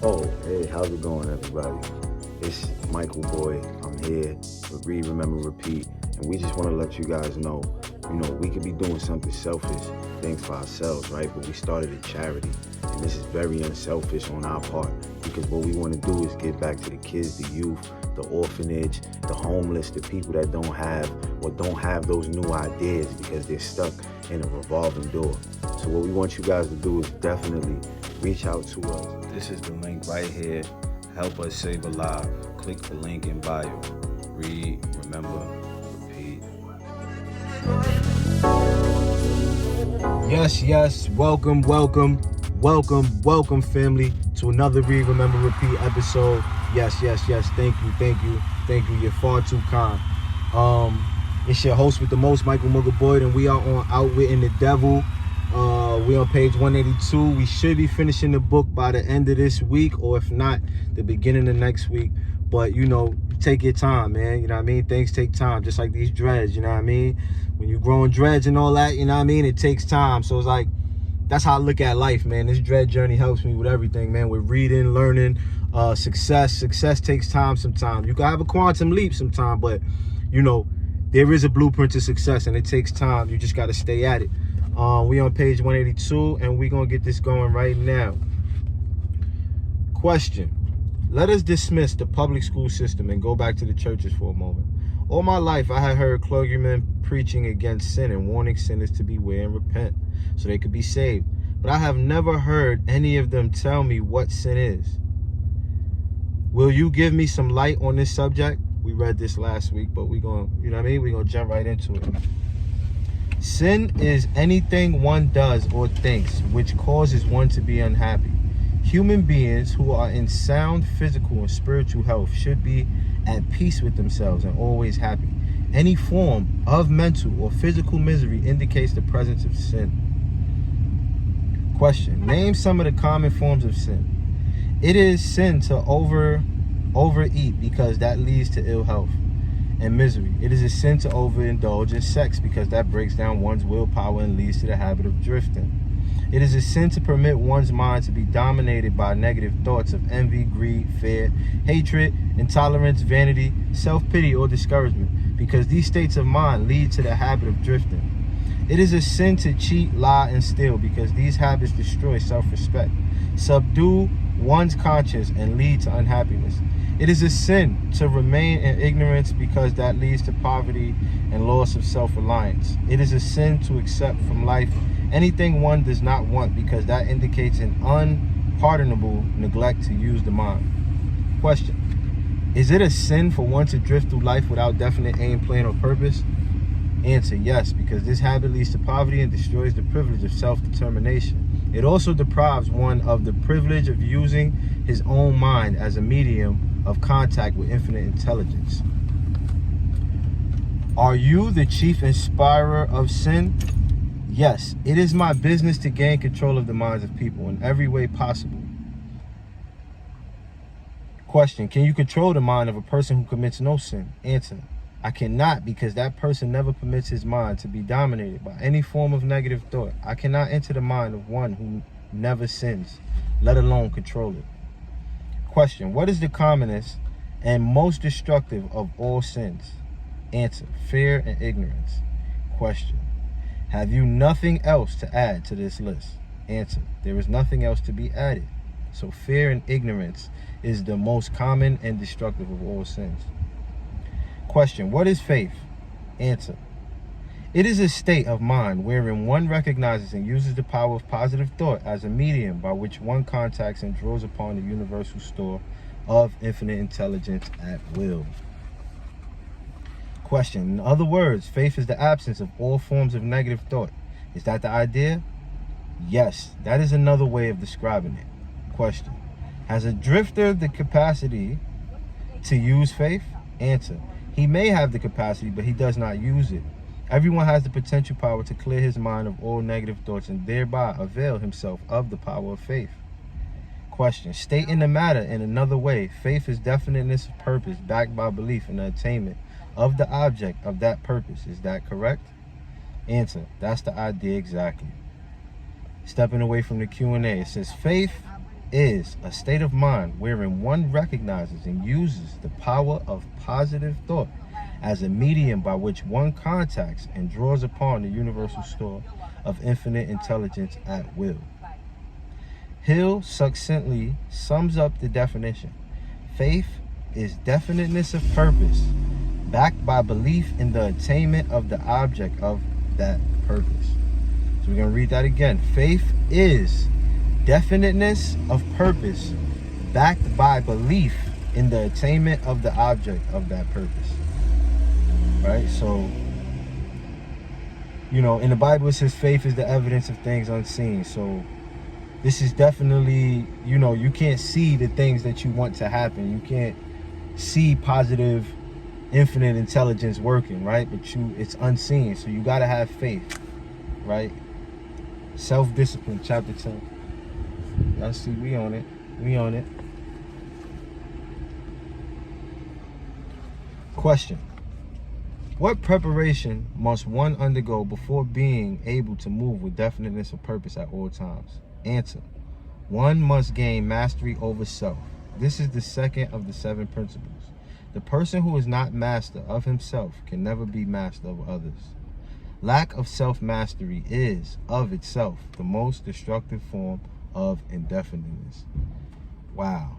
Oh, hey, how's it going, everybody? It's Michael Boy. I'm here with Read, Remember, Repeat, and we just want to let you guys know, we could be doing something selfish, things for ourselves, right? But we started a charity, and this is very unselfish on our part because what we want to do is give back to the kids, the youth, the orphanage, the homeless, the people that don't have those new ideas because they're stuck in a revolving door. So what we want you guys to do is definitely reach out to us. This is the link right here. Help us save a life. Click the link in bio. Read, remember, repeat. Yes. Welcome, family, to another Read, Remember, Repeat episode. Yes. Thank you. You're far too kind. It's your host with the most, Michael Mugga Boyd, and we are on Outwitting the Devil. We're on page 182. We should be finishing the book by the end of this week, or if not, the beginning of next week. But, take your time, man. You know what I mean? Things take time, just like these dreads, you know what I mean? When you're growing dreads and all that, you know what I mean? It takes time. So it's like, that's how I look at life, man. This dread journey helps me with everything, man. With reading, learning, success. Success takes time sometimes. You can have a quantum leap sometime, but, there is a blueprint to success, and it takes time. You just got to stay at it. We on page 182, and we're going to get this going right now. Question. Let us dismiss the public school system and go back to the churches for a moment. All my life, I had heard clergymen preaching against sin and warning sinners to beware and repent so they could be saved. But I have never heard any of them tell me what sin is. Will you give me some light on this subject? We read this last week, but we're going to jump right into it. Sin is anything one does or thinks which causes one to be unhappy. Human beings who are in sound physical and spiritual health should be at peace with themselves and always happy. Any form of mental or physical misery indicates the presence of sin. Question. Name some of the common forms of sin. It is sin to overeat because that leads to ill health and misery. It is a sin to overindulge in sex because that breaks down one's willpower and leads to the habit of drifting. It is a sin to permit one's mind to be dominated by negative thoughts of envy, greed, fear, hatred, intolerance, vanity, self-pity, or discouragement because these states of mind lead to the habit of drifting. It is a sin to cheat, lie, and steal because these habits destroy self-respect, subdue one's conscience, and lead to unhappiness. It is a sin to remain in ignorance because that leads to poverty and loss of self-reliance. It is a sin to accept from life anything one does not want because that indicates an unpardonable neglect to use the mind. Question. Is it a sin for one to drift through life without definite aim, plan, or purpose? Answer. Yes, because this habit leads to poverty and destroys the privilege of self-determination. It also deprives one of the privilege of using his own mind as a medium of contact with infinite intelligence. Are you the chief inspirer of sin? Yes, it is my business to gain control of the minds of people in every way possible. Question. Can you control the mind of a person who commits no sin? Answer. I cannot because that person never permits his mind to be dominated by any form of negative thought. I cannot enter the mind of one who never sins, let alone control it. Question. What is the commonest and most destructive of all sins? Answer. Fear and ignorance. Question. Have you nothing else to add to this list? Answer. There is nothing else to be added. So fear and ignorance is the most common and destructive of all sins. Question. What is faith? Answer. It is a state of mind wherein one recognizes and uses the power of positive thought as a medium by which one contacts and draws upon the universal store of infinite intelligence at will. Question. In other words, faith is the absence of all forms of negative thought. Is that the idea? Yes, that is another way of describing it. Question. Has a drifter the capacity to use faith? Answer. He may have the capacity, but he does not use it. Everyone has the potential power to clear his mind of all negative thoughts and thereby avail himself of the power of faith. Question. Stating the matter in another way, faith is definiteness of purpose backed by belief in the attainment of the object of that purpose. Is that correct? Answer. That's the idea exactly. Stepping away from the Q&A, it says faith is a state of mind wherein one recognizes and uses the power of positive thought as a medium by which one contacts and draws upon the universal store of infinite intelligence at will. Hill succinctly sums up the definition. Faith is definiteness of purpose, backed by belief in the attainment of the object of that purpose. So we're going to read that again. Faith is definiteness of purpose, backed by belief in the attainment of the object of that purpose. Right? So, you know, in the Bible it says faith is the evidence of things unseen. So this is definitely, you know, you can't see the things that you want to happen. You can't see positive, infinite intelligence working, right? But it's unseen. So you got to have faith, right? Self-discipline, chapter 10. Y'all see, we on it. We on it. Question. What preparation must one undergo before being able to move with definiteness of purpose at all times? Answer. One must gain mastery over self. This is the second of the 7 principles. The person who is not master of himself can never be master of others. Lack of self-mastery is, of itself, the most destructive form of indefiniteness. Wow.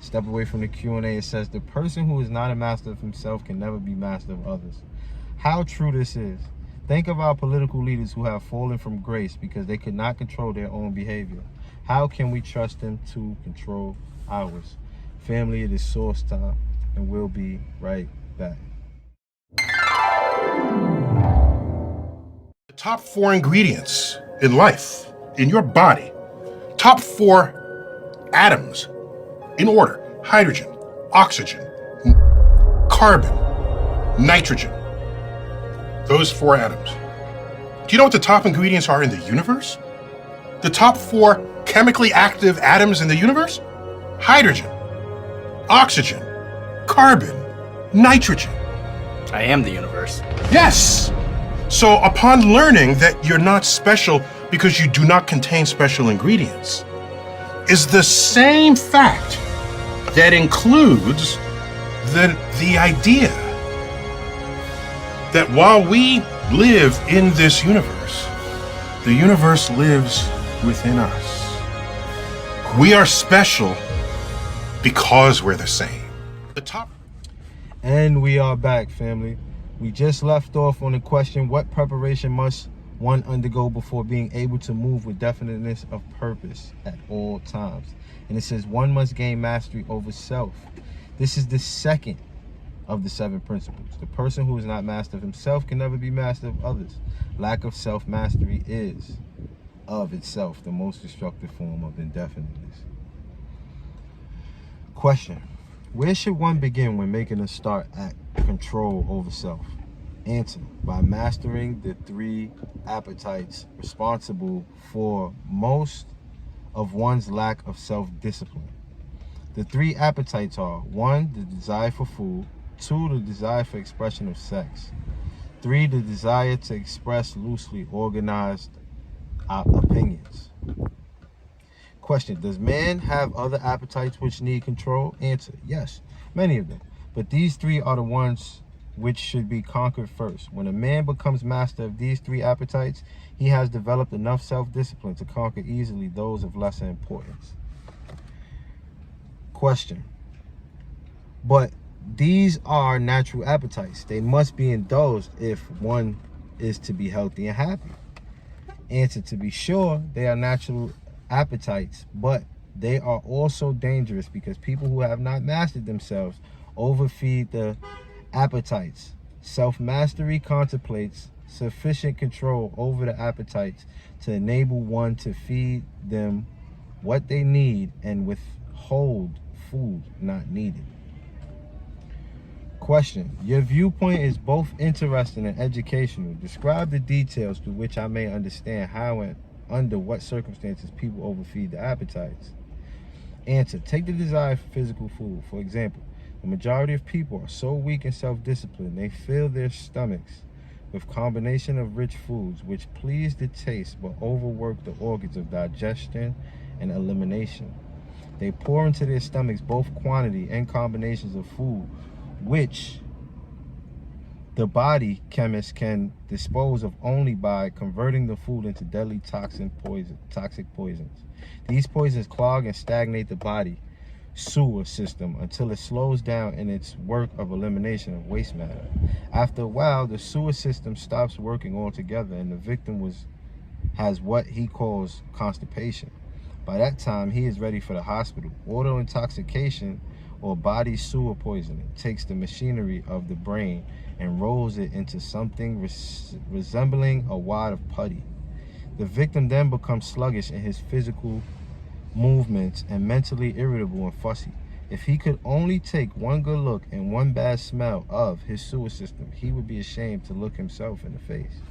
Step away from the Q&A. It says, the person who is not a master of himself can never be master of others. How true this is. Think of our political leaders who have fallen from grace because they could not control their own behavior. How can we trust them to control ours? Family, it is source time, and we'll be right back. The top 4 ingredients in life, in your body. Top 4 atoms in order: hydrogen, oxygen, carbon, nitrogen. Those 4 atoms. Do you know what the top ingredients are in the universe? The top 4 chemically active atoms in the universe? Hydrogen, oxygen, carbon, nitrogen. I am the universe. Yes! So upon learning that you're not special because you do not contain special ingredients, is the same fact that includes the idea that while we live in this universe, the universe lives within us. We are special because we're the same. The top. And we are back, family. We just left off on the question, what preparation must one undergo before being able to move with definiteness of purpose at all times? And it says one must gain mastery over self. This is the second of the 7 principles. The person who is not master of himself can never be master of others. Lack of self-mastery is, of itself, the most destructive form of indefiniteness. Question. Where should one begin when making a start at control over self? Answer. By mastering the 3 appetites responsible for most of one's lack of self-discipline. The 3 appetites are: 1, the desire for food; 2, the desire for expression of sex; 3, the desire to express loosely organized opinions. Question. Does man have other appetites which need control? Answer. Yes, many of them. But these 3 are the ones which should be conquered first. When a man becomes master of these 3 appetites, he has developed enough self-discipline to conquer easily those of lesser importance. Question. But these are natural appetites. They must be indulged if one is to be healthy and happy. Answer. To be sure, they are natural appetites, but they are also dangerous because people who have not mastered themselves overfeed the appetites. Self-mastery contemplates sufficient control over the appetites to enable one to feed them what they need and withhold food not needed. Question. Your viewpoint is both interesting and educational. Describe the details through which I may understand how and under what circumstances people overfeed the appetites. Answer. Take the desire for physical food. For example, the majority of people are so weak in self-discipline they fill their stomachs with combination of rich foods which please the taste but overwork the organs of digestion and elimination. They pour into their stomachs both quantity and combinations of food, which the body chemists can dispose of only by converting the food into deadly toxic poisons. These poisons clog and stagnate the body sewer system until it slows down in its work of elimination of waste matter. After a while, the sewer system stops working altogether and the victim has what he calls constipation. By that time, he is ready for the hospital. Auto intoxication, or body sewer poisoning, takes the machinery of the brain and rolls it into something resembling a wad of putty. The victim then becomes sluggish in his physical movements and mentally irritable and fussy. If he could only take one good look and one bad smell of his sewer system, he would be ashamed to look himself in the face.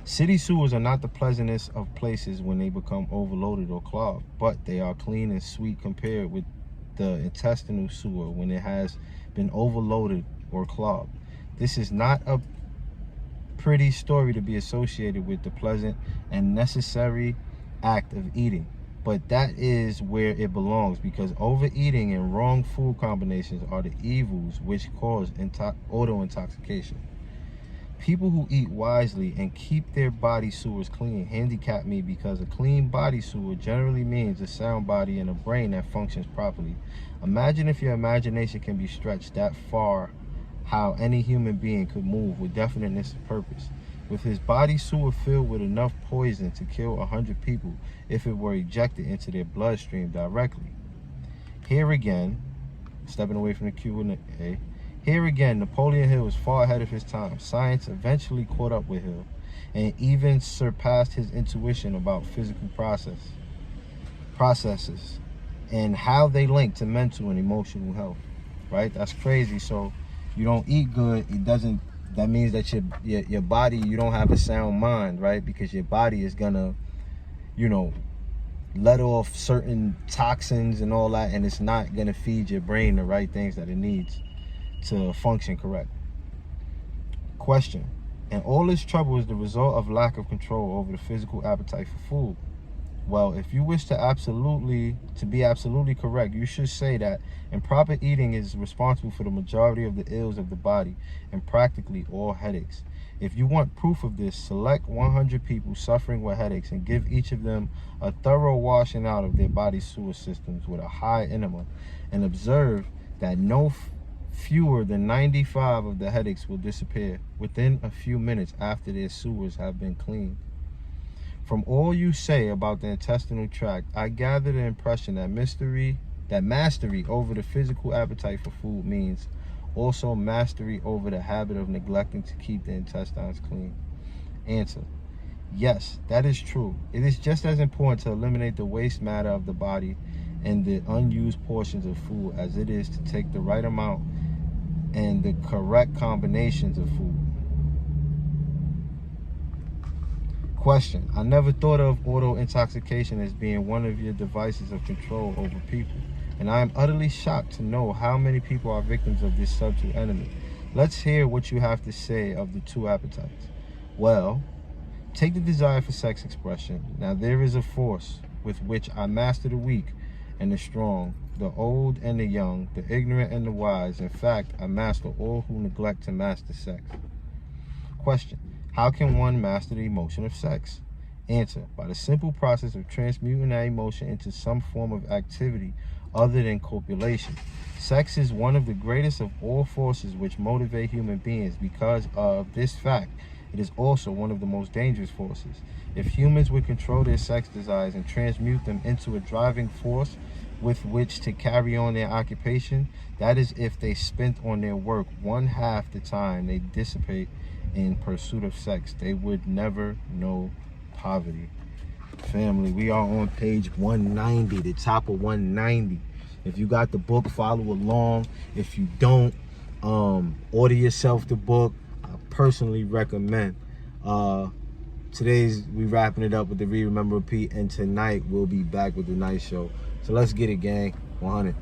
City sewers are not the pleasantest of places when they become overloaded or clogged, but they are clean and sweet compared with the intestinal sewer when it has been overloaded or clogged. This is not a pretty story to be associated with the pleasant and necessary act of eating, but that is where it belongs, because overeating and wrong food combinations are the evils which cause auto intoxication. People who eat wisely and keep their body sewers clean handicap me, because a clean body sewer generally means a sound body and a brain that functions properly. Imagine if your imagination can be stretched that far, how any human being could move with definiteness of purpose. With his body sewer filled with enough poison to kill 100 people if it were ejected into their bloodstream directly. Here again, stepping away from the Q&A, here again, Napoleon Hill was far ahead of his time. Science eventually caught up with Hill and even surpassed his intuition about physical processes and how they link to mental and emotional health, right? That's crazy. So you don't eat good, that means that your body, you don't have a sound mind, right? Because your body is gonna, let off certain toxins and all that, and it's not gonna feed your brain the right things that it needs to function correct. Question: and all this trouble is the result of lack of control over the physical appetite for food. Well, if you wish to be absolutely correct, you should say that improper eating is responsible for the majority of the ills of the body and practically all headaches. If you want proof of this, select 100 people suffering with headaches and give each of them a thorough washing out of their body sewer systems with a high enema, and observe that no fewer than 95 of the headaches will disappear within a few minutes after their sewers have been cleaned. From all you say about the intestinal tract, I gather the impression that mastery over the physical appetite for food means also mastery over the habit of neglecting to keep the intestines clean. Answer: yes, that is true. It is just as important to eliminate the waste matter of the body and the unused portions of food as it is to take the right amount and the correct combinations of food. Question: I never thought of auto intoxication as being one of your devices of control over people, and I am utterly shocked to know how many people are victims of this subtle enemy. Let's hear what you have to say of the two appetites. Well, take the desire for sex expression. Now there is a force with which I master the weak and the strong, the old and the young, the ignorant and the wise. In fact, I master all who neglect to master sex. Question: how can one master the emotion of sex? Answer: by the simple process of transmuting that emotion into some form of activity other than copulation. Sex is one of the greatest of all forces which motivate human beings. Because of this fact, it is also one of the most dangerous forces. If humans would control their sex desires and transmute them into a driving force with which to carry on their occupation, that is, if they spent on their work 1/2 the time they dissipate in pursuit of sex, they would never know poverty. Family, we are on page 190, the top of 190. If you got the book, follow along. If you don't, order yourself the book. I personally recommend. We wrapping it up with the Read, Remember, Repeat, and tonight we'll be back with the night show. So let's get it, gang. 100.